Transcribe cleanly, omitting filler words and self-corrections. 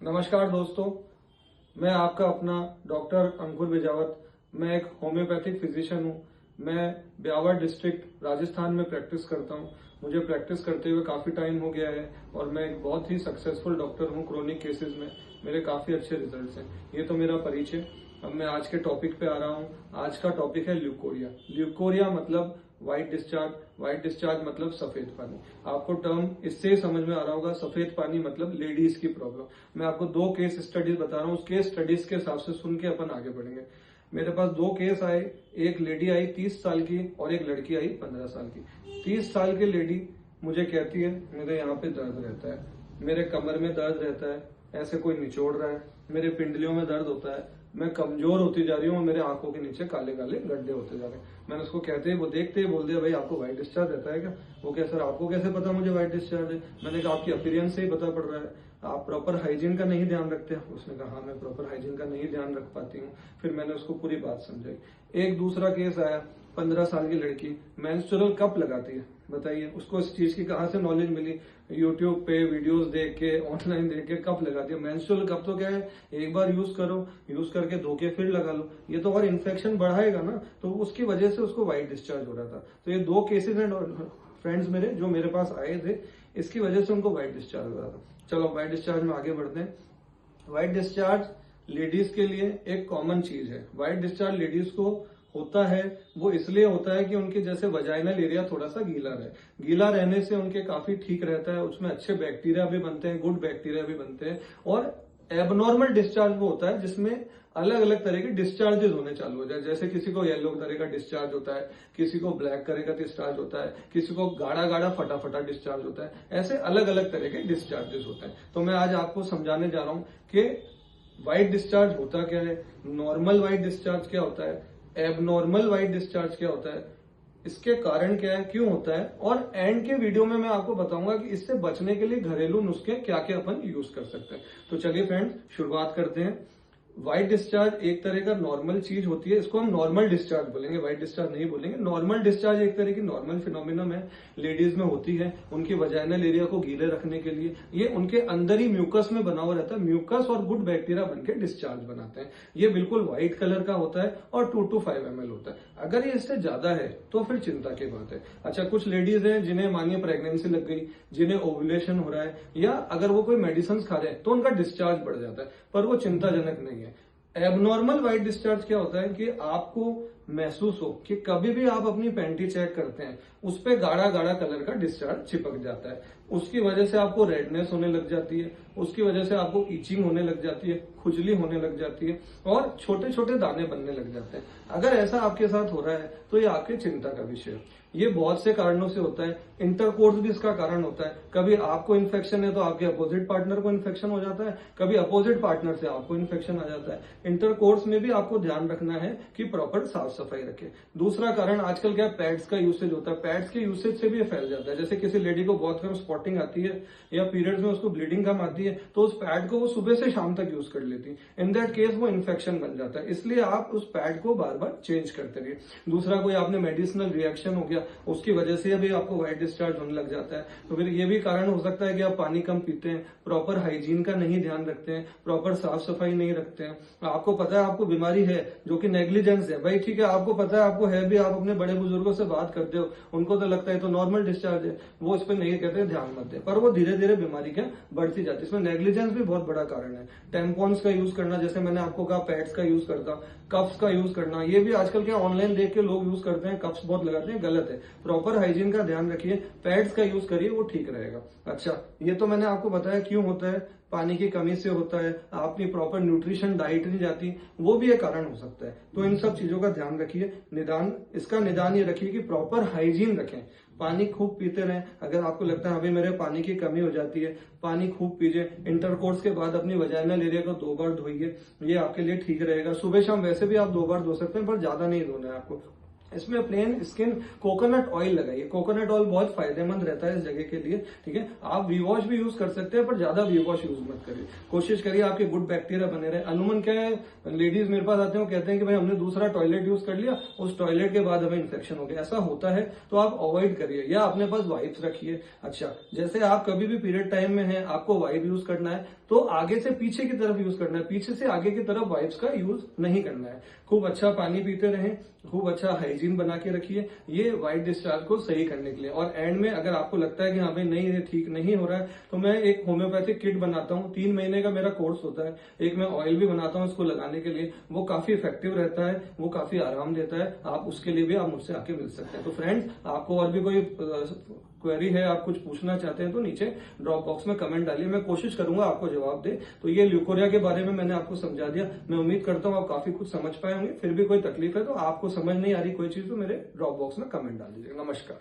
नमस्कार दोस्तों, मैं आपका अपना डॉक्टर अंकुर बिजावत। मैं एक होम्योपैथिक फिजिशियन हूँ। मैं ब्यावर डिस्ट्रिक्ट राजस्थान में प्रैक्टिस करता हूँ। मुझे प्रैक्टिस करते हुए काफ़ी टाइम हो गया है और मैं एक बहुत ही सक्सेसफुल डॉक्टर हूँ। क्रोनिक केसेस में मेरे काफ़ी अच्छे रिजल्ट्स हैं। ये तो मेरा परिचय। अब मैं आज के टॉपिक पे आ रहा हूँ। आज का टॉपिक है ल्यूकोरिया। ल्यूकोरिया मतलब व्हाइट डिस्चार्ज। व्हाइट डिस्चार्ज मतलब सफेद पानी। आपको टर्म इससे ही समझ में आ रहा होगा। सफेद पानी मतलब लेडीज की प्रॉब्लम। मैं आपको दो केस स्टडीज बता रहा हूँ। उस केस स्टडीज के हिसाब से सुन के अपन आगे बढ़ेंगे। मेरे पास दो केस आए। एक लेडी आई 30 साल की और एक लड़की आई 15 साल की। 30 साल की लेडी मुझे कहती है मेरे यहाँ पे दर्द रहता है, मेरे कमर में दर्द रहता है, ऐसे कोई निचोड़ रहा है, मेरे पिंडलियों में दर्द होता है, मैं कमजोर होती जा रही हूँ और मेरे आंखों के नीचे काले काले गड्ढे होते जा रहे हैं। मैंने उसको कहते ही वो देखते ही बोल दिया, भाई आपको व्हाइट डिस्चार्ज रहता है क्या? वो क्या सर आपको कैसे पता मुझे व्हाइट डिस्चार्ज है? मैंने कहा आपकी अपीयरेंस से ही पता पड़ रहा है। आप प्रॉपर हाइजीन का नहीं ध्यान रखते हैं? उसने कहा हाँ मैं प्रॉपर हाइजीन का नहीं ध्यान रख पाती हूँ। फिर मैंने उसको पूरी बात समझाई। एक दूसरा केस आया, 15 साल की लड़की मेंस्ट्रुअल कप लगाती है। बताइए उसको इस चीज की कहां से नॉलेज मिली? यूट्यूब पे वीडियोस देख के, ऑनलाइन देख के कप लगाती है। मेंस्ट्रुअल कप तो क्या है, एक बार यूज करो, यूज करके धो के फिर लगा लो। ये तो और इन्फेक्शन बढ़ाएगा ना। तो उसकी वजह से उसको व्हाइट डिस्चार्ज हो रहा था। तो ये दो केसेस हैं फ्रेंड्स मेरे जो मेरे पास आए थे, इसकी वजह से उनको व्हाइट डिस्चार्ज हो रहा था। चलो व्हाइट डिस्चार्ज में आगे बढ़ते हैं। व्हाइट डिस्चार्ज लेडीज के लिए एक कॉमन चीज है। व्हाइट डिस्चार्ज लेडीज को होता है, वो इसलिए होता है कि उनके जैसे वजाइनल एरिया थोड़ा सा गीला रहे। गीला रहने से उनके काफी ठीक रहता है, उसमें अच्छे बैक्टीरिया भी बनते हैं, गुड बैक्टीरिया भी बनते हैं। और एबनॉर्मल डिस्चार्ज वो होता है जिसमें अलग अलग तरह के डिस्चार्जेस होने चालू हो जाए। जैसे किसी को येलो तरह का डिस्चार्ज होता है, किसी को ब्लैक तरह का डिस्चार्ज होता है, किसी को गाढ़ा गाढ़ा फटा डिस्चार्ज होता है। ऐसे अलग अलग तरह के डिस्चार्जेस होते हैं। तो मैं आज आपको समझाने जा रहा हूं कि व्हाइट डिस्चार्ज होता क्या है, नॉर्मल व्हाइट डिस्चार्ज क्या होता है, एबनॉर्मल व्हाइट डिस्चार्ज क्या होता है, इसके कारण क्या है, क्यों होता है, और एंड के वीडियो में मैं आपको बताऊंगा कि इससे बचने के लिए घरेलू नुस्खे क्या क्या अपन यूज कर सकते हैं। तो चलिए फ्रेंड्स शुरुआत करते हैं। व्हाइट डिस्चार्ज एक तरह का नॉर्मल चीज होती है। इसको हम नॉर्मल डिस्चार्ज बोलेंगे, व्हाइट डिस्चार्ज नहीं बोलेंगे। नॉर्मल डिस्चार्ज एक तरह की नॉर्मल फिनोमिनम है, लेडीज में होती है। उनके वजाइनल एरिया को गीले रखने के लिए ये उनके अंदर ही म्यूकस में बना हुआ रहता है। म्यूकस और गुड बैक्टीरिया बनकर डिस्चार्ज बनाते हैं। ये बिल्कुल व्हाइट कलर का होता है और 2 to 5 ml होता है। अगर ये इससे ज्यादा है तो फिर चिंता की बात है। अच्छा, कुछ लेडीज हैं जिन्हें मानिए प्रेगनेंसी लग गई, जिन्हें ओव्यूलेशन हो रहा है, या अगर वो कोई मेडिसिन खा रहे हैं तो उनका डिस्चार्ज बढ़ जाता है, पर वो चिंताजनक नहीं है। एबनॉर्मल व्हाइट डिस्चार्ज क्या होता है कि आपको महसूस हो कि कभी भी आप अपनी पैंटी चेक करते हैं उस पे गाढ़ा गाढ़ा कलर का डिस्चार्ज चिपक जाता है। उसकी वजह से आपको रेडनेस होने लग जाती है, उसकी वजह से आपको इचिंग होने लग जाती है, खुजली होने लग जाती है और छोटे छोटे दाने बनने लग जाते हैं। अगर ऐसा आपके साथ हो रहा है तो ये आपकी चिंता का विषय है। ये बहुत से कारणों से होता है। इंटरकोर्स भी इसका कारण होता है। कभी आपको इन्फेक्शन है तो आपके अपोजिट पार्टनर को इन्फेक्शन हो जाता है, कभी अपोजिट पार्टनर से आपको इन्फेक्शन आ जाता है। इंटरकोर्स में भी आपको ध्यान रखना है कि प्रॉपर साफ सफाई रखें। दूसरा कारण आजकल क्या, पैड्स का यूसेज होता है। पैड्स के यूसेज से भी ये फैल जाता है। जैसे किसी लेडी को बहुत कम स्पॉटिंग आती है या पीरियड्स में उसको ब्लीडिंग कम आती है तो उस पैड को वो सुबह से शाम तक यूज कर लेती है। इन दैट केस वो इन्फेक्शन बन जाता है। इसलिए आप उस पैड को बार बार चेंज करते रहिए। दूसरा, कोई आपने मेडिसिनल रिएक्शन हो गया, उसकी वजह से भी आपको व्हाइट डिस्चार्ज होने लग जाता है। तो फिर ये भी कारण हो सकता है कि आप पानी कम पीते हैं, प्रॉपर हाइजीन का नहीं ध्यान रखते हैं, प्रॉपर साफ सफाई नहीं रखते हैं। आपको पता है आपको बीमारी है जो कि नेग्लिजेंस है। भाई ठीक है, आपको पता है आपको है भी, आप अपने बड़े बुजुर्गों से बात करते हो, उनको तो लगता है तो नॉर्मल डिस्चार्ज है, वो इस पर नहीं कहते ध्यान मत दे, पर वो धीरे धीरे बीमारी क्या बढ़ती जाती है। इसमें नेग्लिजेंस भी बहुत बड़ा कारण है। टेम्पॉन्स का यूज करना, जैसे मैंने आपको कहा, पैड्स का यूज करता, कप्स का यूज करना, ये भी आजकल क्या ऑनलाइन देख के लोग यूज करते हैं, कप्स बहुत लगाते हैं, गलत है। प्रॉपर हाइजीन का ध्यान रखिए, पैड्स का यूज करिए, वो ठीक रहेगा। अच्छा, ये तो मैंने आपको बताया क्यों होता है। पानी की कमी से होता है, आपकी प्रॉपर न्यूट्रिशन डाइट नहीं जाती, वो भी एक कारण हो सकता है। तो इन सब चीजों का ध्यान रखिए। इसका निदान ये रखिए कि प्रॉपर हाइजीन रखें। पानी खूब पीते रहें। अगर आपको लगता है अभी मेरे पानी की कमी हो जाती है, पानी खूब पीजिए। इंटरकोर्स के बाद अपनी वजाइनल एरिया को 2 बार धोइए, ये आपके लिए ठीक रहेगा। सुबह शाम वैसे भी आप 2 बार धो सकते हैं, पर ज्यादा नहीं धोना है आपको। इसमें प्लेन स्किन कोकोनट ऑयल लगाइए। कोकोनट ऑयल बहुत फायदेमंद रहता है इस जगह के लिए, ठीक है। आप वी वॉश भी यूज कर सकते हैं, पर ज्यादा वी वॉश यूज मत करिए। कोशिश करिए आपके गुड बैक्टीरिया बने रहे। अमूमन क्या है, लेडीज मेरे पास आते हैं, कहते हैं कि भाई हमने दूसरा टॉयलेट यूज कर लिया, उस टॉयलेट के बाद हमें इन्फेक्शन हो गया। ऐसा होता है तो आप अवॉइड करिए, या अपने पास वाइप्स रखिए। अच्छा, जैसे आप कभी भी पीरियड टाइम में है, आपको वाइप यूज करना है तो आगे से पीछे की तरफ यूज करना है, पीछे से आगे की तरफ वाइप्स का यूज नहीं करना है। खूब अच्छा पानी पीते रहें, खूब अच्छा हाइजीन बना के रखिए, ये व्हाइट डिस्चार्ज को सही करने के लिए। और एंड में अगर आपको लगता है कि हाँ भाई नहीं, ये ठीक नहीं हो रहा है, तो मैं एक होम्योपैथिक किट बनाता हूँ। 3 महीने का मेरा कोर्स होता है। एक मैं ऑयल भी बनाता हूँ इसको लगाने के लिए, वो काफी इफेक्टिव रहता है, वो काफी आराम देता है। आप उसके लिए भी आप मुझसे आके मिल सकते हैं। तो फ्रेंड्स, आपको और भी कोई क्वेरी है, आप कुछ पूछना चाहते हैं तो नीचे ड्रॉप बॉक्स में कमेंट डालिए, मैं कोशिश करूंगा आपको जवाब दे। तो ये ल्यूकोरिया के बारे में मैंने आपको समझा दिया। मैं उम्मीद करता हूं आप काफी कुछ समझ पाए होंगे। फिर भी कोई तकलीफ है तो आपको समझ नहीं आ रही कोई चीज, तो मेरे ड्रॉप बॉक्स में कमेंट डाल दीजिए। नमस्कार।